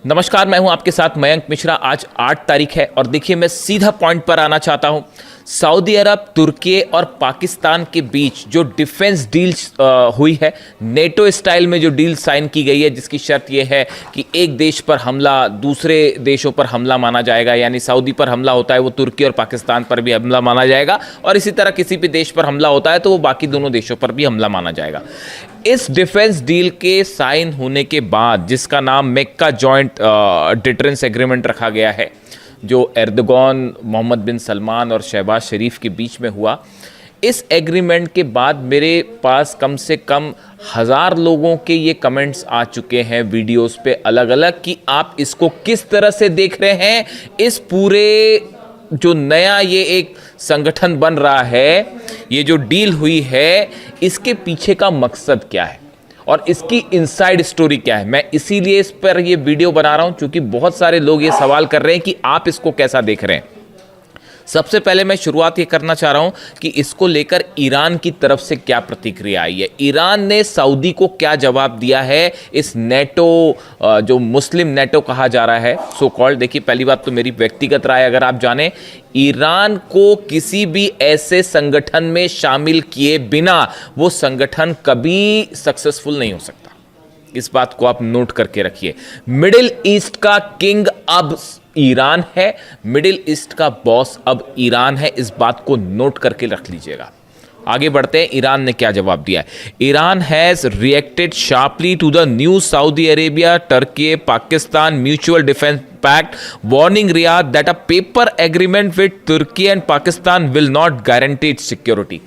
नमस्कार, मैं हूं आपके साथ मयंक मिश्रा। आज 8 तारीख है और देखिए मैं सीधा पॉइंट पर आना चाहता हूं। सऊदी अरब, तुर्की और पाकिस्तान के बीच जो डिफेंस डील हुई है, नेटो स्टाइल में जो डील साइन की गई है, जिसकी शर्त यह है कि एक देश पर हमला दूसरे देशों पर हमला माना जाएगा, यानी सऊदी पर हमला होता है वो तुर्की और पाकिस्तान पर भी हमला माना जाएगा, और इसी तरह किसी भी देश पर हमला होता है तो वो बाकी दोनों देशों पर भी हमला माना जाएगा। इस डिफेंस डील के साइन होने के बाद, जिसका नाम मेक्का जॉइंट डिटरेंस एग्रीमेंट रखा गया है, जो एर्दोगन, मोहम्मद बिन सलमान और शहबाज शरीफ के बीच में हुआ, इस एग्रीमेंट के बाद मेरे पास कम से कम 1000 लोगों के ये कमेंट्स आ चुके हैं वीडियोस पे अलग अलग कि आप इसको किस तरह से देख रहे हैं। इस पूरे जो नया ये एक संगठन बन रहा है, ये जो डील हुई है, इसके पीछे का मकसद क्या है और इसकी इनसाइड स्टोरी क्या है। मैं इसीलिए इस पर ये वीडियो बना रहा हूं क्योंकि बहुत सारे लोग ये सवाल कर रहे हैं कि आप इसको कैसा देख रहे हैं। सबसे पहले मैं शुरुआत ये करना चाह रहा हूं कि इसको लेकर ईरान की तरफ से क्या प्रतिक्रिया आई है। ईरान ने सऊदी को क्या जवाब दिया है इस नेटो, जो मुस्लिम नेटो कहा जा रहा है सो कॉल्ड। देखिए, पहली बात तो मेरी व्यक्तिगत राय अगर आप जाने, ईरान को किसी भी ऐसे संगठन में शामिल किए बिना वो संगठन कभी सक्सेसफुल नहीं हो सकता। इस बात को आप नोट करके रखिए। मिडिल ईस्ट का किंग अब ईरान है, मिडिल ईस्ट का बॉस अब ईरान है, इस बात को नोट करके रख लीजिएगा। आगे बढ़ते हैं, ईरान ने क्या जवाब दिया है। Iran has reacted sharply to the new Saudi Arabia Turkey Pakistan mutual defence pact, warning Riyadh that a paper agreement with Turkey and Pakistan will not guarantee its security.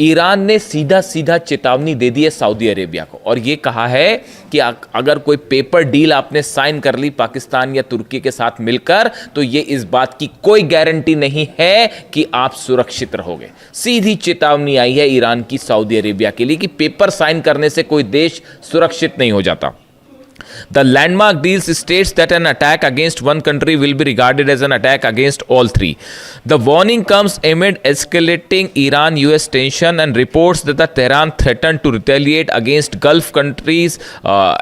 Iran ने सीधा सीधा चेतावनी दे दी है सऊदी अरेबिया को और ये कहा है कि अगर कोई पेपर डील आपने साइन कर ली पाकिस्तान या तुर्की के साथ मिलकर, तो ये इस बात की कोई गारंटी नहीं है कि आप सुरक्षित रहोगे। सीधी चेतावनी आई है ईरान की सऊदी अरेबिया के लिए कि पेपर साइन करने से कोई देश सुरक्षित नहीं हो जाता। The landmark deals states that an attack against one country will be regarded as an attack against all three. The warning comes amid escalating Iran-US tension and reports that the Tehran threatened to retaliate against Gulf countries'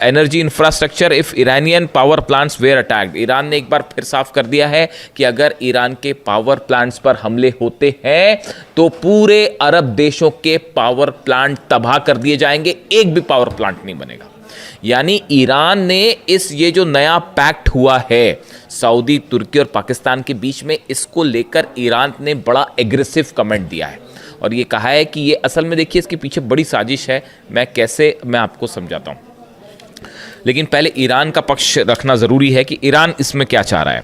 energy infrastructure if Iranian power plants were attacked. Iran ने एक बार फिर साफ कर दिया है कि अगर Iran के पावर प्लांट्स पर हमले होते हैं तो पूरे अरब देशों के पावर प्लांट तबाह कर दिए जाएंगे, एक भी पावर प्लांट नहीं बनेगा। यानी ईरान ने ये जो नया पैक्ट हुआ है सऊदी, तुर्की और पाकिस्तान के बीच में, इसको लेकर ईरान ने बड़ा एग्रेसिव कमेंट दिया है और ये कहा है कि ये असल में, देखिए, इसके पीछे बड़ी साजिश है। मैं आपको समझाता हूं, लेकिन पहले ईरान का पक्ष रखना ज़रूरी है कि ईरान इसमें क्या चाह रहा है।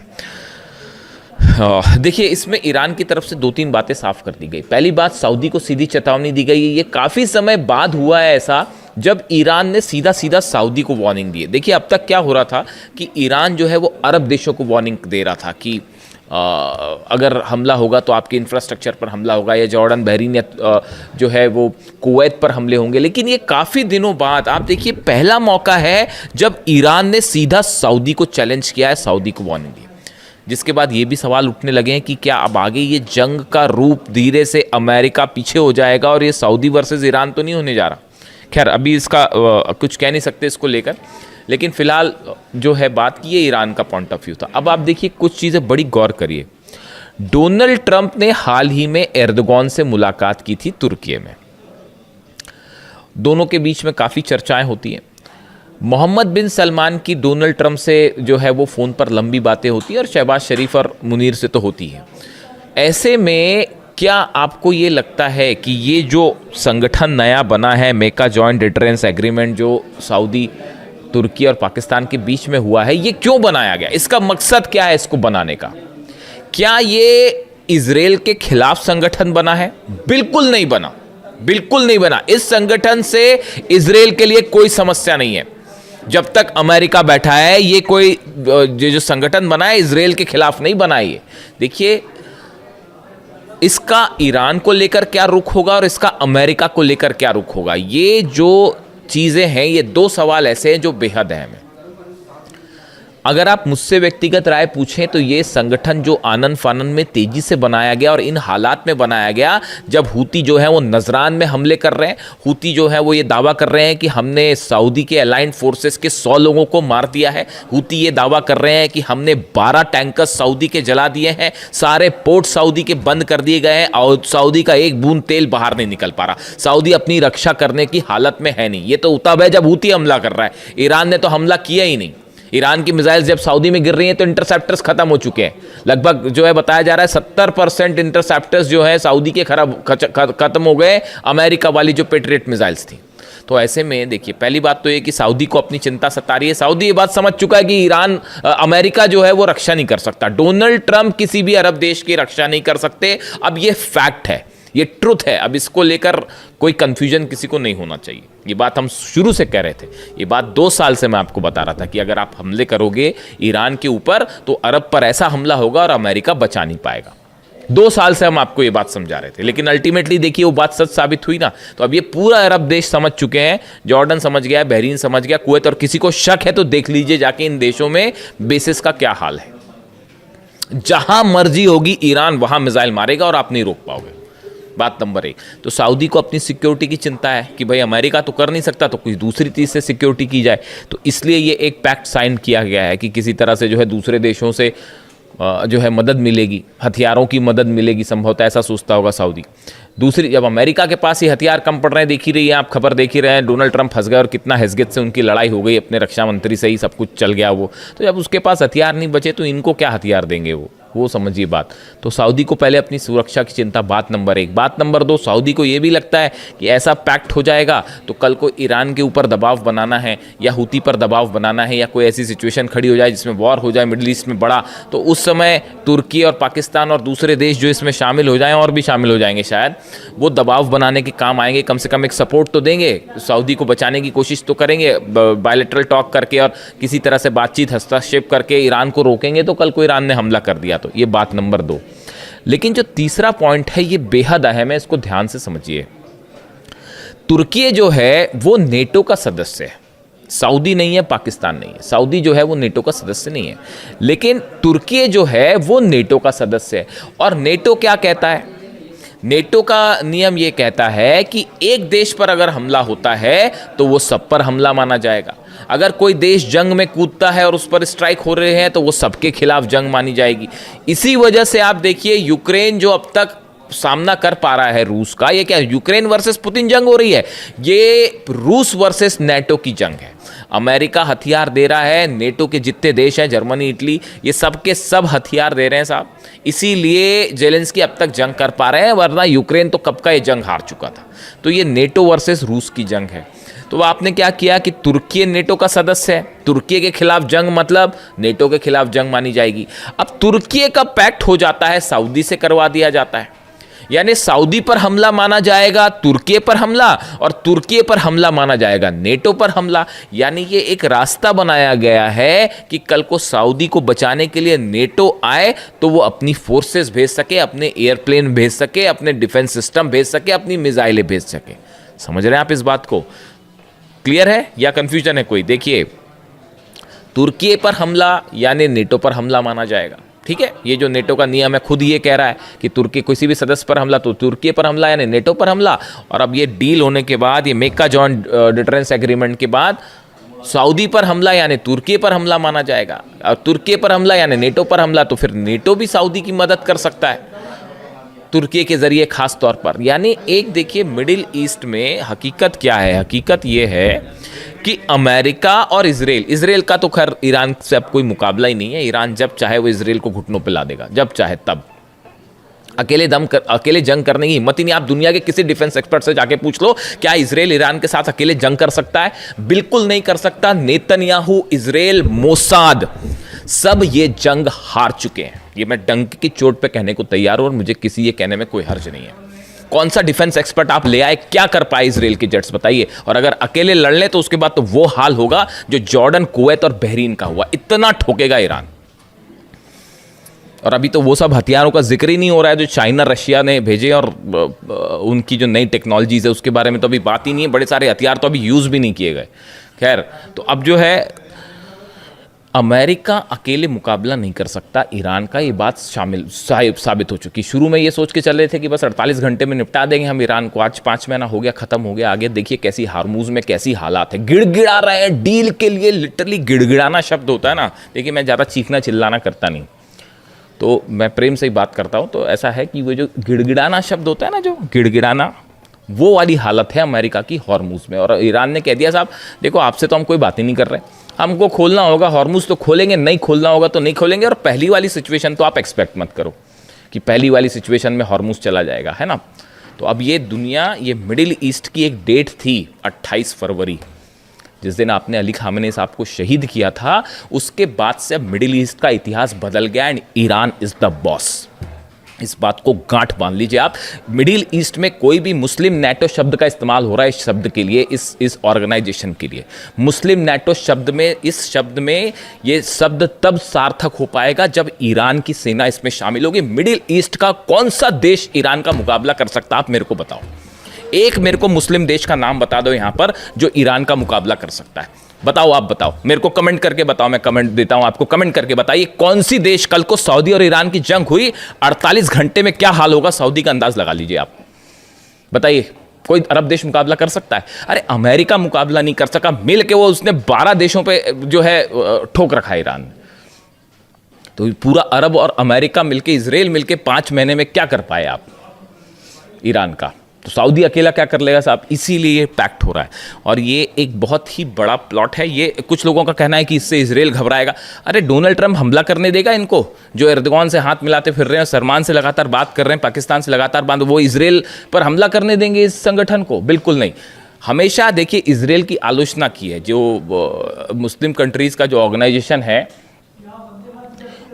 देखिए, इसमें ईरान की तरफ से 2-3 बातें साफ कर दी गई। पहली बात, सऊदी को सीधी चेतावनी दी गई। ये काफ़ी समय बाद हुआ है ऐसा जब ईरान ने सीधा सीधा सऊदी को वार्निंग दी है। देखिए, अब तक क्या हो रहा था कि ईरान जो है वो अरब देशों को वार्निंग दे रहा था कि अगर हमला होगा तो आपके इंफ्रास्ट्रक्चर पर हमला होगा, या जॉर्डन, बहरीन या जो है वो कुवैत पर हमले होंगे। लेकिन ये काफ़ी दिनों बाद, आप देखिए, पहला मौका है जब ईरान ने सीधा सऊदी को चैलेंज किया है, सऊदी को वार्निंग दी। जिसके बाद ये भी सवाल उठने लगे हैं कि क्या अब आगे ये जंग का रूप धीरे से अमेरिका पीछे हो जाएगा और ये सऊदी वर्सेस ईरान तो नहीं होने जा रहा। खैर, अभी इसका कुछ कह नहीं सकते इसको लेकर, लेकिन फिलहाल जो है बात की, ये ईरान का पॉइंट ऑफ व्यू था। अब आप देखिए, कुछ चीज़ें बड़ी गौर करिए। डोनाल्ड ट्रंप ने हाल ही में एर्दोगन से मुलाकात की थी तुर्की में। दोनों के बीच में काफ़ी चर्चाएं होती हैं। मोहम्मद बिन सलमान की डोनाल्ड ट्रंप से जो है वो फ़ोन पर लंबी बातें होती हैं और शहबाज शरीफ और मुनीर से तो होती है। ऐसे में क्या आपको ये लगता है कि ये जो संगठन नया बना है, मेक्का जॉइंट डिटरेंस एग्रीमेंट, जो सऊदी, तुर्की और पाकिस्तान के बीच में हुआ है, ये क्यों बनाया गया? इसका मकसद क्या है इसको बनाने का? क्या ये इजराइल के खिलाफ संगठन बना है? बिल्कुल नहीं बना, बिल्कुल नहीं बना। इस संगठन से इजराइल के लिए कोई समस्या नहीं है। जब तक अमेरिका बैठा है, ये कोई जो संगठन बना है इजराइल के खिलाफ नहीं बना है। ये देखिए, इसका ईरान को लेकर क्या रुख होगा और इसका अमेरिका को लेकर क्या रुख होगा। ये जो चीज़ें हैं, ये 2 सवाल ऐसे हैं जो बेहद अहम हैं। अगर आप मुझसे व्यक्तिगत राय पूछें तो ये संगठन जो आनन फानन में तेजी से बनाया गया और इन हालात में बनाया गया जब हूती जो है वो नजरान में हमले कर रहे हैं, हूती जो है वो ये दावा कर रहे हैं कि हमने सऊदी के अलाइंड फोर्सेस के 100 लोगों को मार दिया है, हूती ये दावा कर रहे हैं कि हमने 12 टैंकर सऊदी के जला दिए हैं, सारे पोर्ट सऊदी के बंद कर दिए गए हैं और सऊदी का एक बूंद तेल बाहर नहीं निकल पा रहा, सऊदी अपनी रक्षा करने की हालत में है नहीं। ये तो तब है जब हूती हमला कर रहा है, ईरान ने तो हमला किया ही नहीं। ईरान की मिसाइल जब सऊदी में गिर रही हैं तो इंटरसेप्टर्स खत्म हो चुके हैं, लगभग जो है बताया जा रहा है 70% इंटरसेप्टर्स जो है सऊदी के खत्म हो गए, अमेरिका वाली जो पेट्रियट मिसाइल्स थी। तो ऐसे में देखिए, पहली बात तो ये कि सऊदी को अपनी चिंता सता रही है, सऊदी ये बात समझ चुका है कि ईरान अमेरिका जो है वो रक्षा नहीं कर सकता, डोनाल्ड ट्रंप किसी भी अरब देश की रक्षा नहीं कर सकते। अब ये फैक्ट है, ये ट्रुथ है, अब इसको लेकर कोई कंफ्यूजन किसी को नहीं होना चाहिए। ये बात हम शुरू से कह रहे थे, ये बात 2 साल से मैं आपको बता रहा था कि अगर आप हमले करोगे ईरान के ऊपर तो अरब पर ऐसा हमला होगा और अमेरिका बचा नहीं पाएगा। 2 साल से हम आपको ये बात समझा रहे थे, लेकिन अल्टीमेटली देखिए वो बात सच साबित हुई ना। तो अब ये पूरा अरब देश समझ चुके हैं, जॉर्डन समझ गया, बहरीन समझ गया, कुवैत, और किसी को शक है तो देख लीजिए जाके इन देशों में बेसिस का क्या हाल है। जहां मर्जी होगी ईरान वहां मिसाइल मारेगा और आप नहीं रोक पाओगे। बात नंबर 1। तो सऊदी को अपनी सिक्योरिटी की चिंता है कि भाई अमेरिका तो कर नहीं सकता तो कोई दूसरी चीज़ से सिक्योरिटी की जाए, तो इसलिए ये एक पैक्ट साइन किया गया है कि किसी तरह से जो है दूसरे देशों से जो है मदद मिलेगी, हथियारों की मदद मिलेगी, संभवतः ऐसा सोचता होगा सऊदी। दूसरी, जब अमेरिका के पास ही हथियार कम पड़ रहे हैं, देख ही रही है आप, खबर देख ही रहे हैं, डोनाल्ड ट्रंप फंस गए और कितना हैसियत से उनकी लड़ाई हो गई, अपने रक्षा मंत्री से ही सब कुछ चल गया वो। तो जब उसके पास हथियार नहीं बचे तो इनको क्या हथियार देंगे वो समझिए बात। तो सऊदी को पहले अपनी सुरक्षा की चिंता, बात नंबर 1। बात नंबर 2, सऊदी को ये भी लगता है कि ऐसा पैक्ट हो जाएगा तो कल को ईरान के ऊपर दबाव बनाना है या हूती पर दबाव बनाना है या कोई ऐसी सिचुएशन खड़ी हो जाए जिसमें वॉर हो जाए मिडिल ईस्ट में बड़ा, तो उस समय तुर्की और पाकिस्तान और दूसरे देश जो इसमें शामिल हो जाएं, और भी शामिल हो जाएंगे शायद, वो दबाव बनाने के काम आएंगे, कम से कम एक सपोर्ट तो देंगे, सऊदी को बचाने की कोशिश तो करेंगे, बायलैटरल टॉक करके और किसी तरह से बातचीत, हस्तक्षेप करके ईरान को रोकेंगे तो कल को ईरान ने हमला कर दिया। तो ये बात नंबर 2। लेकिन जो तीसरा पॉइंट है ये बेहद अहम है, इसको ध्यान से समझिए। तुर्की जो है वो नेटो का सदस्य है, सऊदी नहीं है, पाकिस्तान नहीं है। सऊदी जो है वो नेटो का सदस्य नहीं है, लेकिन तुर्की जो है वो नेटो का सदस्य है। और नेटो क्या कहता है? नेटो का नियम ये कहता है कि एक देश पर अगर हमला होता है तो वो सब पर हमला माना जाएगा। अगर कोई देश जंग में कूदता है और उस पर स्ट्राइक हो रहे हैं तो वो सबके खिलाफ जंग मानी जाएगी। इसी वजह से आप देखिए यूक्रेन जो अब तक सामना कर पा रहा है रूस का, ये क्या यूक्रेन वर्सेस पुतिन जंग हो रही है, ये रूस वर्सेस नेटो की जंग है। अमेरिका हथियार दे रहा है, नेटो के जितने देश हैं, जर्मनी, इटली, ये सब के सब हथियार दे रहे हैं साहब, इसीलिए जेलेंस्की अब तक जंग कर पा रहे हैं, वरना यूक्रेन तो कब का ये जंग हार चुका था। तो ये नेटो वर्सेस रूस की जंग है। तो आपने क्या किया कि तुर्की नेटो का सदस्य है, तुर्की के खिलाफ जंग मतलब नेटो के खिलाफ जंग मानी जाएगी। अब तुर्की का पैक्ट हो जाता है, सऊदी से करवा दिया जाता है, यानी सऊदी पर हमला माना जाएगा तुर्की पर हमला, और तुर्की पर हमला माना जाएगा नेटो पर हमला। यानी ये एक रास्ता बनाया गया है कि कल को सऊदी को बचाने के लिए नेटो आए तो वो अपनी फोर्सेस भेज सके, अपने एयरप्लेन भेज सके, अपने डिफेंस सिस्टम भेज सके, अपनी मिसाइलें भेज सके। समझ रहे हैं आप इस बात को? क्लियर है या कंफ्यूजन है कोई? देखिए, तुर्की पर हमला यानी नेटो पर हमला माना जाएगा, ठीक है। ये जो नेटो का नियम है खुद ये कह रहा है कि तुर्की किसी भी सदस्य पर हमला तो तुर्की पर हमला यानी नेटो पर हमला। और अब ये डील होने के बाद, ये मेका जॉइंट डिटरेंस एग्रीमेंट के बाद, सऊदी पर हमला यानी तुर्की पर हमला माना जाएगा, और तुर्की पर हमला यानी नेटो पर हमला, तो फिर नेटो भी सऊदी की मदद कर सकता है तुर्की के जरिए खास तौर पर। यानी एक देखिए, मिडिल ईस्ट में हकीकत क्या है? हकीकत ये है कि अमेरिका और इजराइल का तो खैर ईरान से अब कोई मुकाबला ही नहीं है। ईरान जब चाहे वो इजराइल को घुटनों पे ला देगा, जब चाहे तब। अकेले जंग करने की हिम्मत ही नहीं। आप दुनिया के किसी डिफेंस एक्सपर्ट से जाके पूछ लो, क्या इजराइल ईरान के साथ अकेले जंग कर सकता है? बिल्कुल नहीं कर सकता। नेतन्याहू, इजराइल, मोसाद, सब ये जंग हार चुके हैं। ये मैं डंक की चोट पे कहने को तैयार हूं, और मुझे किसी ये कहने में कोई हर्ज नहीं है। कौन सा डिफेंस एक्सपर्ट आप ले आए, क्या कर पाए इजराइल के जेट्स, बताइए। और अगर अकेले लड़ ले तो उसके बाद तो वो हाल होगा जो जॉर्डन, कुवैत और बहरीन का हुआ। इतना ठोकेगा ईरान। और अभी तो वो सब हथियारों का जिक्र ही नहीं हो रहा है जो चाइना, रशिया ने भेजे, और उनकी जो नई टेक्नोलॉजीज है उसके बारे में तो अभी बात ही नहीं है। बड़े सारे हथियार तो अभी यूज भी नहीं किए गए। खैर, तो अब जो है अमेरिका अकेले मुकाबला नहीं कर सकता ईरान का, ये बात साबित हो चुकी। शुरू में ये सोच के चल रहे थे कि बस 48 घंटे में निपटा देंगे हम ईरान को, आज 5 महीना हो गया, खत्म हो गया। आगे देखिए कैसी हार्मूज में कैसी हालात है, गिड़गिड़ा रहे हैं डील के लिए। लिटरली गिड़गिड़ाना शब्द होता है ना, देखिए मैं ज़्यादा चीखना चिल्लाना करता नहीं, तो मैं प्रेम से ही बात करता हूँ। तो ऐसा है कि वो जो गिड़गिड़ाना शब्द होता है ना, जो गिड़गिड़ाना, वो वाली हालत है अमेरिका की हॉर्मूज में। और ईरान ने कह दिया साहब देखो आपसे तो हम कोई बात ही नहीं कर रहे, हमको खोलना होगा हॉर्मूज तो खोलेंगे, नहीं खोलना होगा तो नहीं खोलेंगे। और पहली वाली सिचुएशन तो आप एक्सपेक्ट मत करो कि पहली वाली सिचुएशन में हॉर्मूज चला जाएगा, है ना। तो अब ये दुनिया, ये मिडिल ईस्ट की एक डेट थी 28 फरवरी, जिस दिन आपने अली खामेनी साहब को शहीद किया था, उसके बाद से अब मिडिल ईस्ट का इतिहास बदल गया and Iran is the boss. इस बात को गांठ बांध लीजिए आप। मिडिल ईस्ट में कोई भी मुस्लिम नेटो शब्द का इस्तेमाल हो रहा है इस शब्द के लिए, इस ऑर्गेनाइजेशन के लिए। मुस्लिम नेटो शब्द में, इस शब्द में ये शब्द तब सार्थक हो पाएगा जब ईरान की सेना इसमें शामिल होगी। मिडिल ईस्ट का कौन सा देश ईरान का मुकाबला कर सकता है, आप मेरे को बताओ। एक मेरे को मुस्लिम देश का नाम बता दो यहां पर जो ईरान का मुकाबला कर सकता है। बताओ, आप बताओ मेरे को, कमेंट करके बताओ, मैं कमेंट देता हूं आपको, कमेंट करके बताइए कौन सी देश, कल को सऊदी और ईरान की जंग हुई, 48 घंटे में क्या हाल होगा सऊदी का अंदाज लगा लीजिए आप। बताइए कोई अरब देश मुकाबला कर सकता है? अरे अमेरिका मुकाबला नहीं कर सका, मिल के वो उसने 12 देशों पे जो है ठोक रखा है ईरान। तो पूरा अरब और अमेरिका मिलके, इजराइल मिलके 5 महीने में क्या कर पाए आप ईरान का? तो सऊदी अकेला क्या कर लेगा साहब? इसीलिए ये पैक्ट हो रहा है। और ये एक बहुत ही बड़ा प्लॉट है। ये कुछ लोगों का कहना है कि इससे इजराइल घबराएगा। अरे डोनाल्ड ट्रंप हमला करने देगा इनको, जो एर्दोगान से हाथ मिलाते फिर रहे हैं, सलमान से लगातार बात कर रहे हैं, पाकिस्तान से लगातार बात, वो इजराइल पर हमला करने देंगे इस संगठन को? बिल्कुल नहीं। हमेशा देखिए इजराइल की आलोचना की है, जो मुस्लिम कंट्रीज़ का जो ऑर्गेनाइजेशन है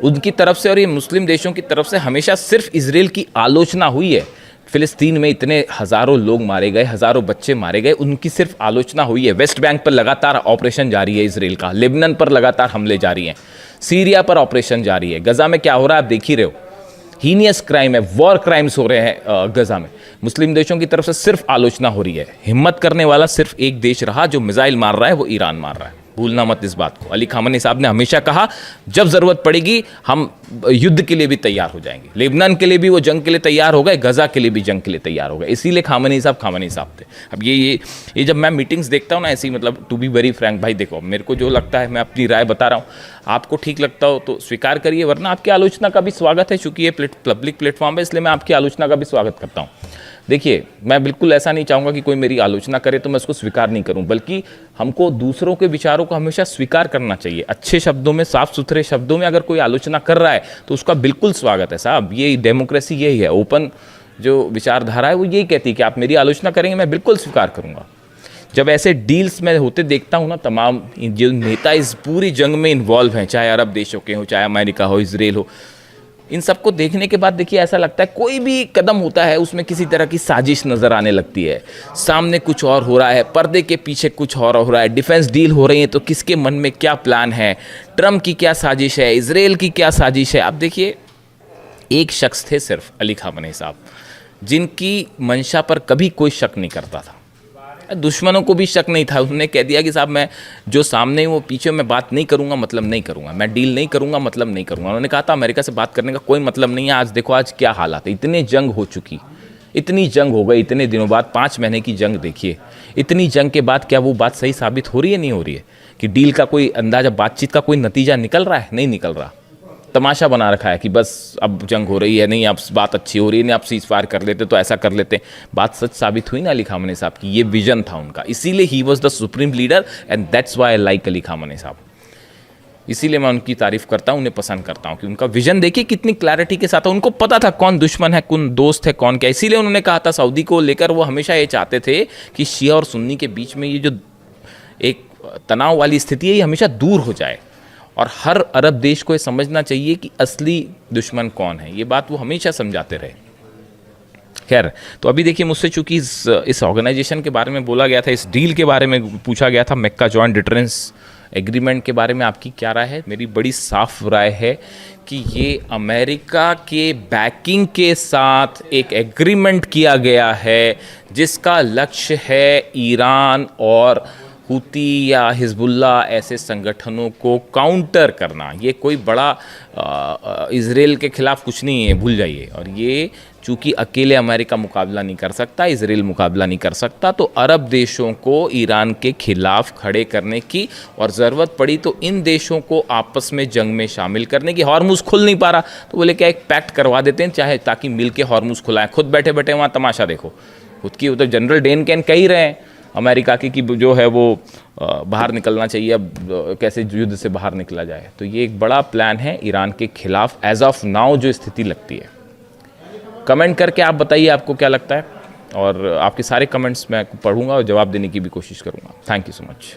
उनकी तरफ से और ये मुस्लिम देशों की तरफ से हमेशा सिर्फ इजराइल की आलोचना हुई है। फिलिस्तीन में इतने हज़ारों लोग मारे गए, हज़ारों बच्चे मारे गए, उनकी सिर्फ आलोचना हुई है। वेस्ट बैंक पर लगातार ऑपरेशन जारी है इजराइल का, लेबनान पर लगातार हमले जारी हैं, सीरिया पर ऑपरेशन जारी है, गजा में क्या हो रहा है आप देख ही रहे हो। हीनियस क्राइम है, वॉर क्राइम्स हो रहे हैं गजा में। मुस्लिम देशों की तरफ से सिर्फ आलोचना हो रही है। हिम्मत करने वाला सिर्फ एक देश रहा जो मिसाइल मार रहा है, वो ईरान मार रहा है। भूलना मत इस बात को। अली खामेनी साहब ने हमेशा कहा जब ज़रूरत पड़ेगी हम युद्ध के लिए भी तैयार हो जाएंगे। लेबनान के लिए भी वो जंग के लिए तैयार हो गए, गजा के लिए भी जंग के लिए तैयार हो गए। इसीलिए खामेनी साहब थे। अब ये जब मैं मीटिंग्स देखता हूँ ना ऐसी, मतलब टू बी वेरी फ्रैंक भाई, देखो मेरे को जो लगता है मैं अपनी राय बता रहा हूँ, आपको ठीक लगता हो तो स्वीकार करिए, वरना आपकी आलोचना का भी स्वागत है। चूँकि ये पब्लिक प्लेटफॉर्म है इसलिए मैं आपकी आलोचना का भी स्वागत करता हूँ। देखिए मैं बिल्कुल ऐसा नहीं चाहूँगा कि कोई मेरी आलोचना करे तो मैं उसको स्वीकार नहीं करूँ, बल्कि हमको दूसरों के विचारों को हमेशा स्वीकार करना चाहिए। अच्छे शब्दों में, साफ सुथरे शब्दों में अगर कोई आलोचना कर रहा है तो उसका बिल्कुल स्वागत है साहब। ये डेमोक्रेसी यही है, ओपन जो विचारधारा है वो यही कहती है कि आप मेरी आलोचना करेंगे मैं बिल्कुल स्वीकार करूँगा। जब ऐसे डील्स में होते देखता हूँ ना, तमाम जो नेता इस पूरी जंग में इन्वॉल्व हैं, चाहे अरब देशों के हो, चाहे अमेरिका हो, इजराइल हो, इन सबको देखने के बाद देखिए ऐसा लगता है कोई भी कदम होता है उसमें किसी तरह की साजिश नज़र आने लगती है। सामने कुछ और हो रहा है, पर्दे के पीछे कुछ और हो रहा है, डिफेंस डील हो रही है तो किसके मन में क्या प्लान है, ट्रम्प की क्या साजिश है, इजराइल की क्या साजिश है। आप देखिए एक शख्स थे सिर्फ अली खामेनी साहब, जिनकी मंशा पर कभी कोई शक नहीं करता था, दुश्मनों को भी शक नहीं था। उन्होंने कह दिया कि साहब मैं जो सामने वो पीछे मैं बात नहीं करूंगा मतलब नहीं करूंगा, मैं डील नहीं करूंगा मतलब नहीं करूंगा। उन्होंने कहा था अमेरिका से बात करने का कोई मतलब नहीं है। आज देखो आज क्या हालात है, इतने जंग हो चुकी, इतनी जंग हो गई इतने दिनों बाद, 5 महीने की जंग देखिए। इतनी जंग के बाद क्या वो बात सही साबित हो रही है? नहीं हो रही है कि डील का कोई अंदाजा, बातचीत का कोई नतीजा निकल रहा है? नहीं निकल रहा। तमाशा बना रखा है कि बस अब जंग हो रही है, नहीं अब बात अच्छी हो रही है, नहीं आप सीज फायर कर लेते तो ऐसा कर लेते। बात सच साबित हुई ना अली खामेनी साहब की, ये विजन था उनका, इसीलिए he was the supreme leader and that's why I like Ali Khamenei साहब। इसीलिए मैं उनकी तारीफ करता हूँ, उन्हें पसंद करता हूँ कि उनका विजन देखिए कितनी क्लैरिटी के साथ है। उनको पता था कौन दुश्मन है, कौन दोस्त है, कौन क्या। इसीलिए उन्होंने कहा था सऊदी को लेकर, वो हमेशा ये चाहते थे कि शिया और सुन्नी के बीच में ये जो एक तनाव वाली स्थिति है ये हमेशा दूर हो जाए। और हर अरब देश को ये समझना चाहिए कि असली दुश्मन कौन है, ये बात वो हमेशा समझाते रहे। खैर, तो अभी देखिए मुझसे चूंकि इस ऑर्गेनाइजेशन के बारे में बोला गया था, इस डील के बारे में पूछा गया था, मक्का जॉइंट डिटरेंस एग्रीमेंट के बारे में आपकी क्या राय है? मेरी बड़ी साफ राय है कि ये अमेरिका के बैकिंग के साथ एक एग्रीमेंट किया गया है जिसका लक्ष्य है ईरान और हूती या हिजबुल्ला ऐसे संगठनों को काउंटर करना, ये कोई बड़ा इजराइल के खिलाफ कुछ नहीं है, भूल जाइए। और ये चूंकि अकेले अमेरिका मुकाबला नहीं कर सकता, इजराइल मुकाबला नहीं कर सकता, तो अरब देशों को ईरान के खिलाफ खड़े करने की, और ज़रूरत पड़ी तो इन देशों को आपस में जंग में शामिल करने की। हॉर्मुज़ खुल नहीं पा रहा तो बोले क्या, एक पैक्ट करवा देते हैं चाहे, ताकि मिल के हॉर्मुज़ खुलाएं। खुद बैठे बैठे वहाँ तमाशा देखो, खुद की तो जनरल डेन कैन कह ही रहे हैं अमेरिका की कि जो है वो बाहर निकलना चाहिए, अब कैसे युद्ध से बाहर निकला जाए। तो ये एक बड़ा प्लान है ईरान के खिलाफ एज ऑफ नाउ जो स्थिति लगती है। कमेंट करके आप बताइए आपको क्या लगता है, और आपके सारे कमेंट्स मैं पढ़ूंगा और जवाब देने की भी कोशिश करूंगा। Thank you so much.